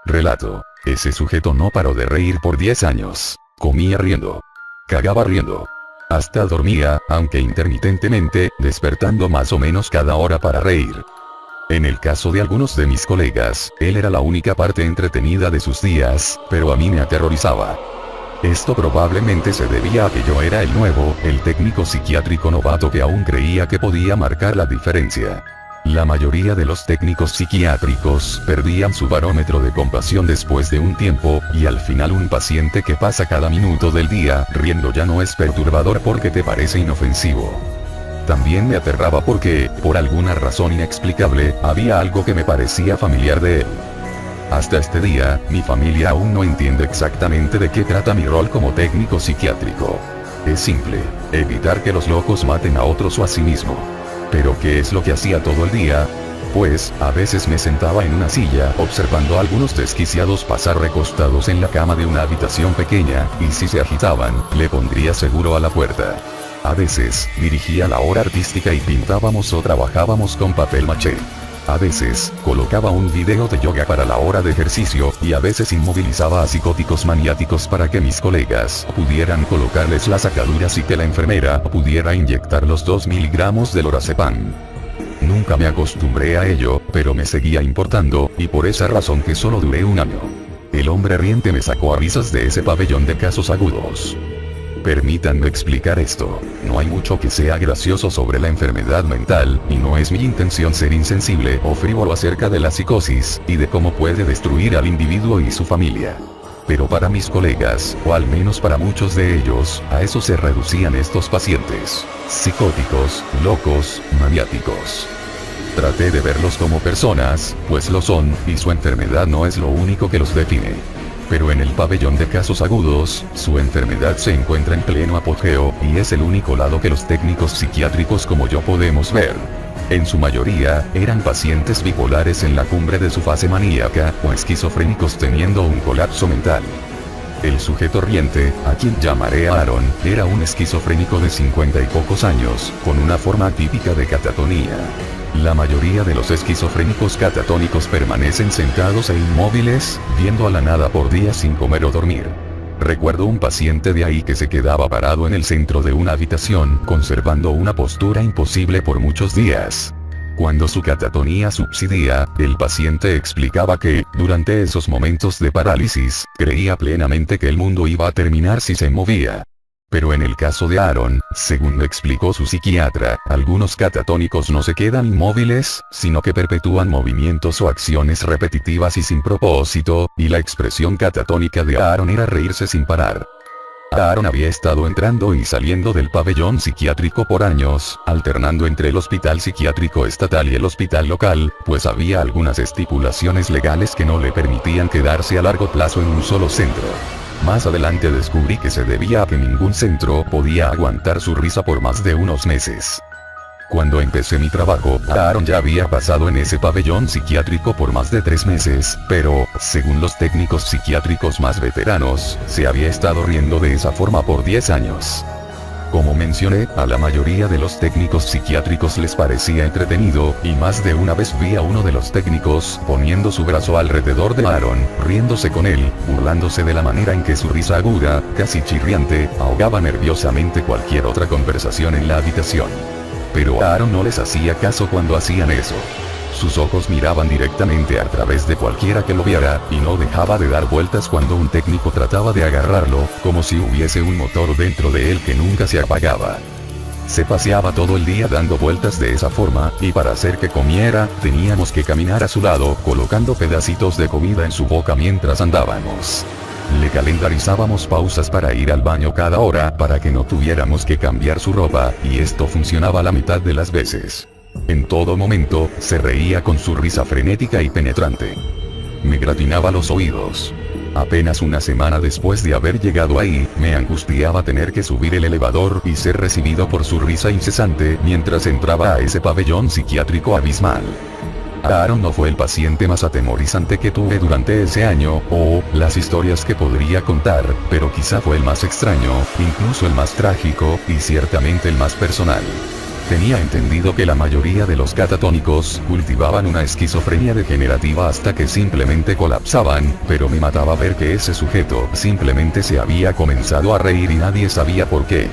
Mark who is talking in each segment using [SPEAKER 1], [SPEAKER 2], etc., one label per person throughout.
[SPEAKER 1] Relato. Ese sujeto no paró de reír por 10 años. Comía riendo. Cagaba riendo. Hasta dormía, aunque intermitentemente, despertando más o menos cada hora para reír. En el caso de algunos de mis colegas, él era la única parte entretenida de sus días, pero a mí me aterrorizaba. Esto probablemente se debía a que yo era el nuevo, el técnico psiquiátrico novato que aún creía que podía marcar la diferencia. La mayoría de los técnicos psiquiátricos perdían su barómetro de compasión después de un tiempo, y al final un paciente que pasa cada minuto del día riendo ya no es perturbador porque te parece inofensivo. También me aterraba porque, por alguna razón inexplicable, había algo que me parecía familiar de él. Hasta este día, mi familia aún no entiende exactamente de qué trata mi rol como técnico psiquiátrico. Es simple, evitar que los locos maten a otros o a sí mismo. ¿Pero qué es lo que hacía todo el día? Pues, a veces me sentaba en una silla observando a algunos desquiciados pasar recostados en la cama de una habitación pequeña, y si se agitaban, le pondría seguro a la puerta. A veces, dirigía la obra artística y pintábamos o trabajábamos con papel maché. A veces, colocaba un video de yoga para la hora de ejercicio, y a veces inmovilizaba a psicóticos maniáticos para que mis colegas pudieran colocarles las sacaduras y que la enfermera pudiera inyectar los 2 miligramos de lorazepam. Nunca me acostumbré a ello, pero me seguía importando, y por esa razón que solo duré un año. El hombre riente me sacó a risas de ese pabellón de casos agudos. Permítanme explicar esto. No hay mucho que sea gracioso sobre la enfermedad mental, y no es mi intención ser insensible o frívolo acerca de la psicosis, y de cómo puede destruir al individuo y su familia. Pero para mis colegas, o al menos para muchos de ellos, a eso se reducían estos pacientes. Psicóticos, locos, maniáticos. Traté de verlos como personas, pues lo son, y su enfermedad no es lo único que los define. Pero en el pabellón de casos agudos, su enfermedad se encuentra en pleno apogeo, y es el único lado que los técnicos psiquiátricos como yo podemos ver. En su mayoría, eran pacientes bipolares en la cumbre de su fase maníaca, o esquizofrénicos teniendo un colapso mental. El sujeto riente, a quien llamaré Aaron, era un esquizofrénico de 50 y pocos años, con una forma típica de catatonía. La mayoría de los esquizofrénicos catatónicos permanecen sentados e inmóviles, viendo a la nada por días sin comer o dormir. Recuerdo un paciente de ahí que se quedaba parado en el centro de una habitación, conservando una postura imposible por muchos días. Cuando su catatonía subsidía, el paciente explicaba que, durante esos momentos de parálisis, creía plenamente que el mundo iba a terminar si se movía. Pero en el caso de Aaron, según me explicó su psiquiatra, algunos catatónicos no se quedan inmóviles, sino que perpetúan movimientos o acciones repetitivas y sin propósito, y la expresión catatónica de Aaron era reírse sin parar. Aaron había estado entrando y saliendo del pabellón psiquiátrico por años, alternando entre el hospital psiquiátrico estatal y el hospital local, pues había algunas estipulaciones legales que no le permitían quedarse a largo plazo en un solo centro. Más adelante descubrí que se debía a que ningún centro podía aguantar su risa por más de unos meses. Cuando empecé mi trabajo, Aaron ya había pasado en ese pabellón psiquiátrico por más de 3 meses, pero, según los técnicos psiquiátricos más veteranos, se había estado riendo de esa forma por 10 años. Como mencioné, a la mayoría de los técnicos psiquiátricos les parecía entretenido, y más de una vez vi a uno de los técnicos poniendo su brazo alrededor de Aaron, riéndose con él, burlándose de la manera en que su risa aguda, casi chirriante, ahogaba nerviosamente cualquier otra conversación en la habitación. Pero Aaron no les hacía caso cuando hacían eso. Sus ojos miraban directamente a través de cualquiera que lo viera, y no dejaba de dar vueltas cuando un técnico trataba de agarrarlo, como si hubiese un motor dentro de él que nunca se apagaba. Se paseaba todo el día dando vueltas de esa forma, y para hacer que comiera, teníamos que caminar a su lado, colocando pedacitos de comida en su boca mientras andábamos. Le calendarizábamos pausas para ir al baño cada hora para que no tuviéramos que cambiar su ropa, y esto funcionaba la mitad de las veces. En todo momento, se reía con su risa frenética y penetrante. Me gratinaba los oídos. Apenas una semana después de haber llegado ahí, me angustiaba tener que subir el elevador y ser recibido por su risa incesante mientras entraba a ese pabellón psiquiátrico abismal. Aaron no fue el paciente más atemorizante que tuve durante ese año, o las historias que podría contar, pero quizá fue el más extraño, incluso el más trágico, y ciertamente el más personal. Tenía entendido que la mayoría de los catatónicos cultivaban una esquizofrenia degenerativa hasta que simplemente colapsaban, pero me mataba ver que ese sujeto simplemente se había comenzado a reír y nadie sabía por qué.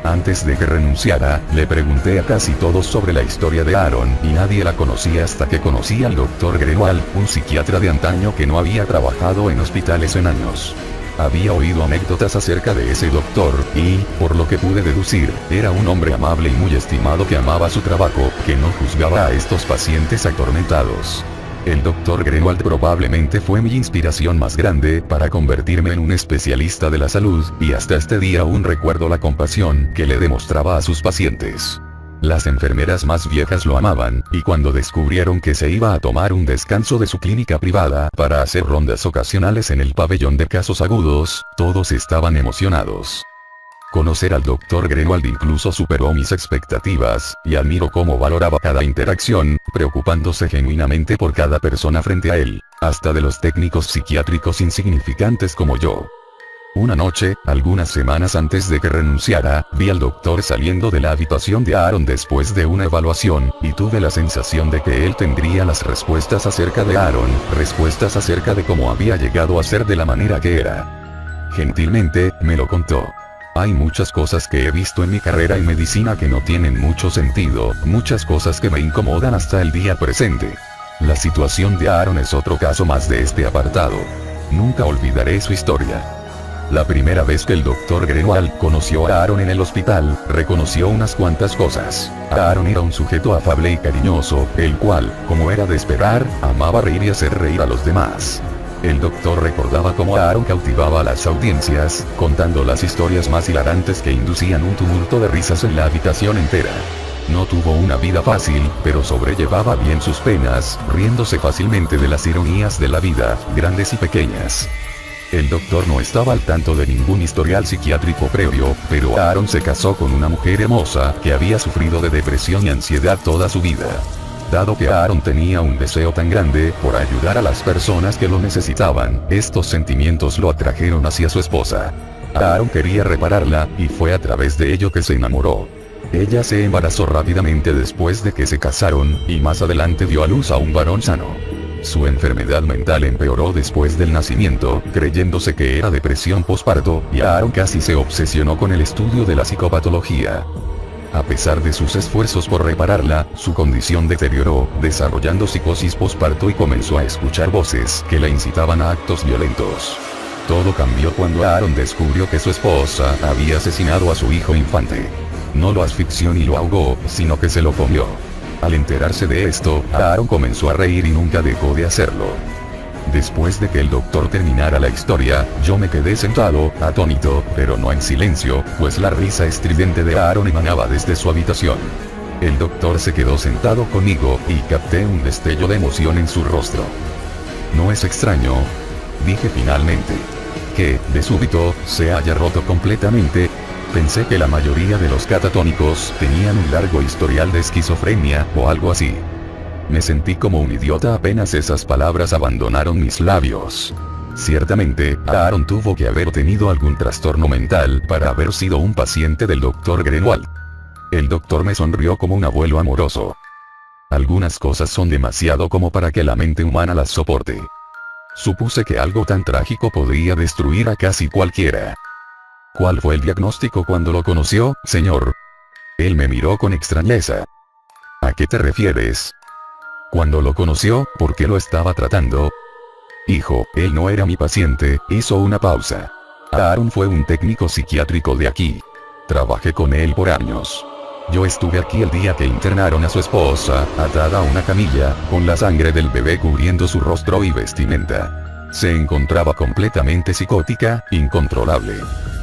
[SPEAKER 1] Antes de que renunciara, le pregunté a casi todos sobre la historia de Aaron y nadie la conocía hasta que conocí al Dr. Greenwald, un psiquiatra de antaño que no había trabajado en hospitales en años. Había oído anécdotas acerca de ese doctor, y, por lo que pude deducir, era un hombre amable y muy estimado que amaba su trabajo, que no juzgaba a estos pacientes atormentados. El Dr. Greenwald probablemente fue mi inspiración más grande para convertirme en un especialista de la salud, y hasta este día aún recuerdo la compasión que le demostraba a sus pacientes. Las enfermeras más viejas lo amaban, y cuando descubrieron que se iba a tomar un descanso de su clínica privada para hacer rondas ocasionales en el pabellón de casos agudos, todos estaban emocionados. Conocer al Dr. Greenwald incluso superó mis expectativas, y admiro cómo valoraba cada interacción, preocupándose genuinamente por cada persona frente a él, hasta de los técnicos psiquiátricos insignificantes como yo. Una noche, algunas semanas antes de que renunciara, vi al doctor saliendo de la habitación de Aaron después de una evaluación, y tuve la sensación de que él tendría las respuestas acerca de Aaron, respuestas acerca de cómo había llegado a ser de la manera que era. Gentilmente, me lo contó. Hay muchas cosas que he visto en mi carrera en medicina que no tienen mucho sentido, muchas cosas que me incomodan hasta el día presente. La situación de Aaron es otro caso más de este apartado. Nunca olvidaré su historia. La primera vez que el Dr. Greenwald conoció a Aaron en el hospital, reconoció unas cuantas cosas. Aaron era un sujeto afable y cariñoso, el cual, como era de esperar, amaba reír y hacer reír a los demás. El doctor recordaba cómo Aaron cautivaba a las audiencias, contando las historias más hilarantes que inducían un tumulto de risas en la habitación entera. No tuvo una vida fácil, pero sobrellevaba bien sus penas, riéndose fácilmente de las ironías de la vida, grandes y pequeñas. El doctor no estaba al tanto de ningún historial psiquiátrico previo, pero Aaron se casó con una mujer hermosa que había sufrido de depresión y ansiedad toda su vida. Dado que Aaron tenía un deseo tan grande por ayudar a las personas que lo necesitaban, estos sentimientos lo atrajeron hacia su esposa. Aaron quería repararla, y fue a través de ello que se enamoró. Ella se embarazó rápidamente después de que se casaron, y más adelante dio a luz a un varón sano. Su enfermedad mental empeoró después del nacimiento, creyéndose que era depresión posparto, y Aaron casi se obsesionó con el estudio de la psicopatología. A pesar de sus esfuerzos por repararla, su condición deterioró, desarrollando psicosis posparto y comenzó a escuchar voces que la incitaban a actos violentos. Todo cambió cuando Aaron descubrió que su esposa había asesinado a su hijo infante. No lo asfixió ni lo ahogó, sino que se lo comió. Al enterarse de esto, Aaron comenzó a reír y nunca dejó de hacerlo. Después de que el doctor terminara la historia, yo me quedé sentado, atónito, pero no en silencio, pues la risa estridente de Aaron emanaba desde su habitación. El doctor se quedó sentado conmigo, y capté un destello de emoción en su rostro. No es extraño, dije finalmente, que, de súbito, se haya roto completamente. Pensé que la mayoría de los catatónicos tenían un largo historial de esquizofrenia, o algo así. Me sentí como un idiota apenas esas palabras abandonaron mis labios. Ciertamente, Aaron tuvo que haber tenido algún trastorno mental para haber sido un paciente del Dr. Greenwald. El doctor me sonrió como un abuelo amoroso. Algunas cosas son demasiado como para que la mente humana las soporte. Supuse que algo tan trágico podría destruir a casi cualquiera. ¿Cuál fue el diagnóstico cuando lo conoció, señor? Él me miró con extrañeza. ¿A qué te refieres? Cuando lo conoció, ¿por qué lo estaba tratando? Hijo, él no era mi paciente, hizo una pausa. Aaron fue un técnico psiquiátrico de aquí. Trabajé con él por años. Yo estuve aquí el día que internaron a su esposa, atada a una camilla, con la sangre del bebé cubriendo su rostro y vestimenta. Se encontraba completamente psicótica, incontrolable.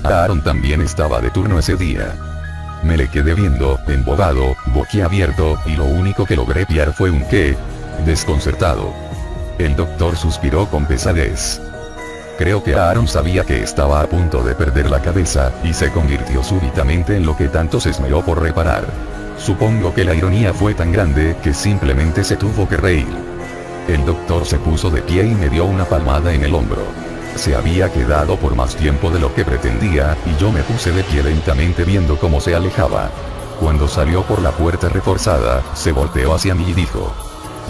[SPEAKER 1] Aaron también estaba de turno ese día. Me le quedé viendo, embobado, boquiabierto, y lo único que logré pillar fue un qué, desconcertado. El doctor suspiró con pesadez. Creo que Aaron sabía que estaba a punto de perder la cabeza, y se convirtió súbitamente en lo que tanto se esmeró por reparar. Supongo que la ironía fue tan grande que simplemente se tuvo que reír. El doctor se puso de pie y me dio una palmada en el hombro. Se había quedado por más tiempo de lo que pretendía, y yo me puse de pie lentamente viendo cómo se alejaba. Cuando salió por la puerta reforzada, se volteó hacia mí y dijo: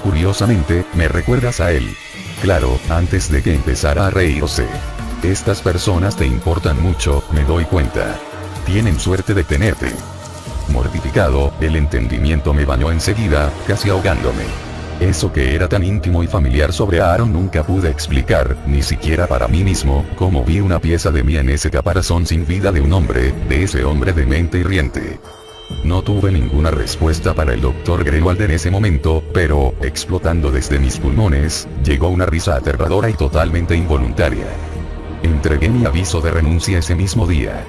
[SPEAKER 1] curiosamente, me recuerdas a él. Claro, antes de que empezara a reírse. Estas personas te importan mucho, me doy cuenta. Tienen suerte de tenerte. Mortificado, el entendimiento me bañó enseguida, casi ahogándome. Eso que era tan íntimo y familiar sobre Aaron nunca pude explicar, ni siquiera para mí mismo, cómo vi una pieza de mí en ese caparazón sin vida de un hombre, de ese hombre demente y riente. No tuve ninguna respuesta para el Dr. Greenwald en ese momento, pero, explotando desde mis pulmones, llegó una risa aterradora y totalmente involuntaria. Entregué mi aviso de renuncia ese mismo día.